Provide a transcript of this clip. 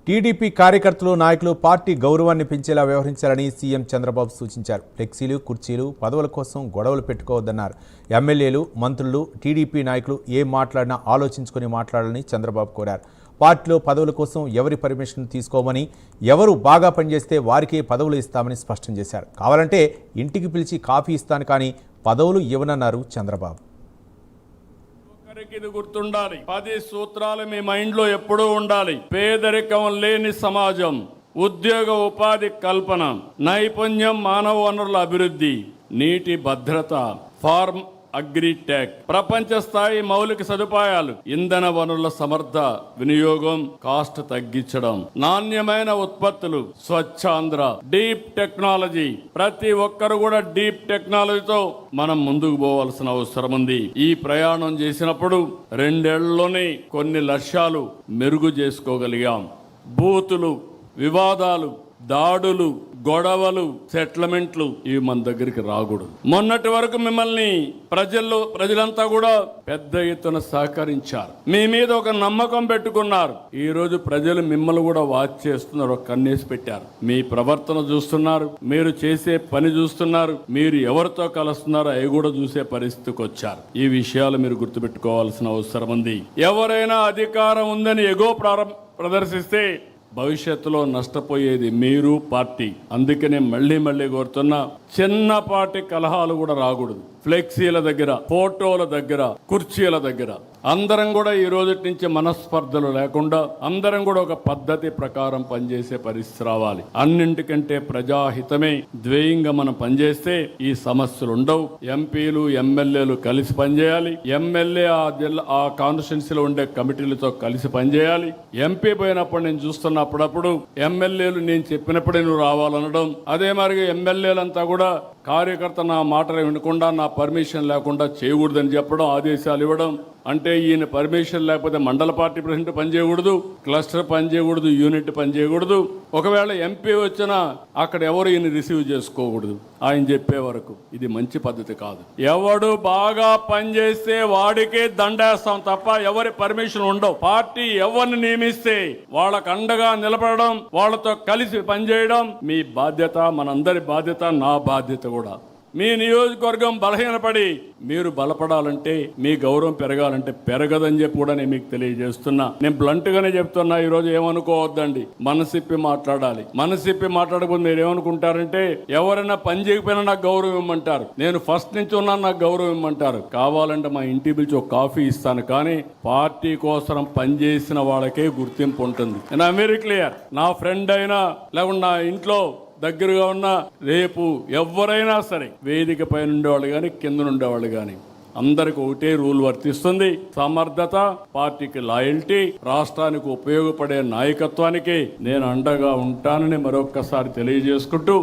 TDP కార్యకర్తలు నాయకులు party గౌరవాన్ని పెంచేలా వ్యవహరించాలని సీఎం చంద్రబాబు సూచించారు. ఫ్లెక్సీలు, కుర్చీలు, పదవుల కోసం గొడవలు పెట్టుకోవద్దన్నారు. ఎమ్మెల్యేలు, మంత్రులు, టీడీపీ నాయకులు ఏం మాట్లాడినా ఆలోచించుకొని మాట్లాడాలని చంద్రబాబు కోరారు. పార్టీలో పదవుల కోసం ఎవరి పర్మిషన్ తీసుకోమని, ఎవరు బాగా పనిచేస్తే వారికే పదవులు ఇస్తామని స్పష్టం చేశారు. కావాలంటే ఇంటికి పిలిచి కాఫీ ఇస్తాను కానీ పదవులు ఇవ్వనన్నారు చంద్రబాబు. ఇది గుర్తుండాలి. 10 సూత్రాలు మీ మైండ్ లో ఎప్పుడూ ఉండాలి. పేదరికం లేని సమాజం, ఉద్యోగ ఉపాధి కల్పన, నైపుణ్యం, మానవ వనరుల అభివృద్ధి, నీటి భద్రత, ఫార్మ్ అగ్రిటెక్, ప్రపంచ స్థాయి మౌలిక సదుపాయాలు, ఇంధన వనరుల సమర్థ వినియోగం, కాస్ట్ తగ్గించడం, నాణ్యమైన ఉత్పత్తులు, స్వచ్ఛాంధ్ర, డీప్ టెక్నాలజీ. ప్రతి ఒక్కరు కూడా డీప్ టెక్నాలజీతో మనం ముందుకు పోవాల్సిన అవసరం ఉంది. ఈ ప్రయాణం చేసినప్పుడు 2 ఏళ్లలోనే కొన్ని లక్ష్యాలు మెరుగు చేసుకోగలిగాం. బూతులు, వివాదాలు, దాడులు, గొడవలు, సెటిల్మెంట్లు ఇవి మన దగ్గరికి రాకూడదు. మొన్నటి వరకు మిమ్మల్ని ప్రజలంతా కూడా పెద్ద ఎత్తున సహకరించారు. మీ మీద ఒక నమ్మకం పెట్టుకున్నారు. ఈ రోజు ప్రజలు మిమ్మల్ని కూడా వాచ్ చేస్తున్నారు, ఒక కన్నేసి పెట్టారు. మీ ప్రవర్తన చూస్తున్నారు, మీరు చేసే పని చూస్తున్నారు, మీరు ఎవరితో కలుస్తున్నారో అవి కూడా చూసే పరిస్థితికి వచ్చారు. ఈ విషయాలు మీరు గుర్తుపెట్టుకోవాల్సిన అవసరం ఉంది. ఎవరైనా అధికారం ఉందని ఎగో ప్రదర్శిస్తే భవిష్యత్తులో నష్టపోయేది మీరు, పార్టీ. అందుకనే మళ్ళీ కోరుతున్నా, చిన్నపాటి కలహాలు కూడా రాకూడదు. ఫ్లెక్సీల దగ్గర, ఫోటోల దగ్గర, కుర్చీల దగ్గర అందరం కూడా ఈ రోజు నుంచి మనస్పర్ధలు లేకుండా అందరం కూడా ఒక పద్ధతి ప్రకారం పనిచేసే పరిస్థితి రావాలి. అన్నింటికంటే ప్రజాహితమే ధ్యేయంగా మనం పనిచేస్తే ఈ సమస్యలు ఉండవు. ఎంపీలు, ఎమ్మెల్యేలు కలిసి పనిచేయాలి. ఎమ్మెల్యే ఆ కాన్స్టిట్యున్సీలో ఉండే కమిటీలతో కలిసి పనిచేయాలి. ఎంపీ పోయినప్పుడు నేను చూస్తున్న అప్పుడప్పుడు ఎమ్మెల్యేలు నేను చెప్పినప్పుడే నువ్వు రావాలనడం, అదే మరి ఎమ్మెల్యేలంతా కూడా కార్యకర్త నా మాటలు వినకుండా, నా పర్మిషన్ లేకుండా చేయకూడదని చెప్పడం, ఆదేశాలు ఇవ్వడం. అంటే ఈయన పర్మిషన్ లేకపోతే మండల పార్టీ ప్రెసిడెంట్ పనిచేయకూడదు, క్లస్టర్ పనిచేయకూడదు, యూనిట్ పనిచేయకూడదు. ఒకవేళ ఎంపీ వచ్చినా అక్కడ ఎవరు ఈయన రిసీవ్ చేసుకోకూడదు ఆయన చెప్పే వరకు. ఇది మంచి పద్ధతి కాదు. ఎవడు బాగా పనిచేస్తే వాడికే దండేస్తాం తప్ప ఎవరి పర్మిషన్ ఉండవు. పార్టీ ఎవరిని నియమిస్తే వాళ్ళకు అండగా నిలబడడం, వాళ్ళతో కలిసి పనిచేయడం మీ బాధ్యత, మనందరి బాధ్యత, నా బాధ్యత కూడా. మీ నియోజకవర్గం బలహీనపడి మీరు బలపడాలంటే, మీ గౌరవం పెరగాలంటే పెరగదని చెప్పి కూడా నేను మీకు తెలియజేస్తున్నా. నేను బ్లంట్ గానే చెప్తున్నా. ఈ రోజు ఏమనుకోవద్దండి, మనసిప్పి మాట్లాడాలి. మనసిప్పి మాట్లాడకపోతే మీరు ఏమనుకుంటారంటే ఎవరైనా పని చేయకపోయినా నాకు గౌరవం ఇమ్మంటారు, నేను ఫస్ట్ నుంచి ఉన్నా నాకు గౌరవం ఇమ్మంటారు. కావాలంటే మా ఇంటి పిలిచి ఒక కాఫీ ఇస్తాను కానీ పార్టీ కోసం పనిచేసిన వాళ్ళకే గుర్తింపు ఉంటుంది. నేను వెరీ క్లియర్. నా ఫ్రెండ్ అయినా లేకుండా నా ఇంట్లో దగ్గరగా ఉన్న రేపు ఎవరైనా సరే వేదిక పైన ఉండేవాళ్ళు కానీ కింద ఉండేవాళ్ళు కానీ అందరికి ఒకటే రూల్ వర్తిస్తుంది. సమర్థత, పార్టీకి లాయల్టీ, రాష్ట్రానికి ఉపయోగపడే నాయకత్వానికి నేను అండగా ఉంటానని మరొక్కసారి తెలియజేసుకుంటూ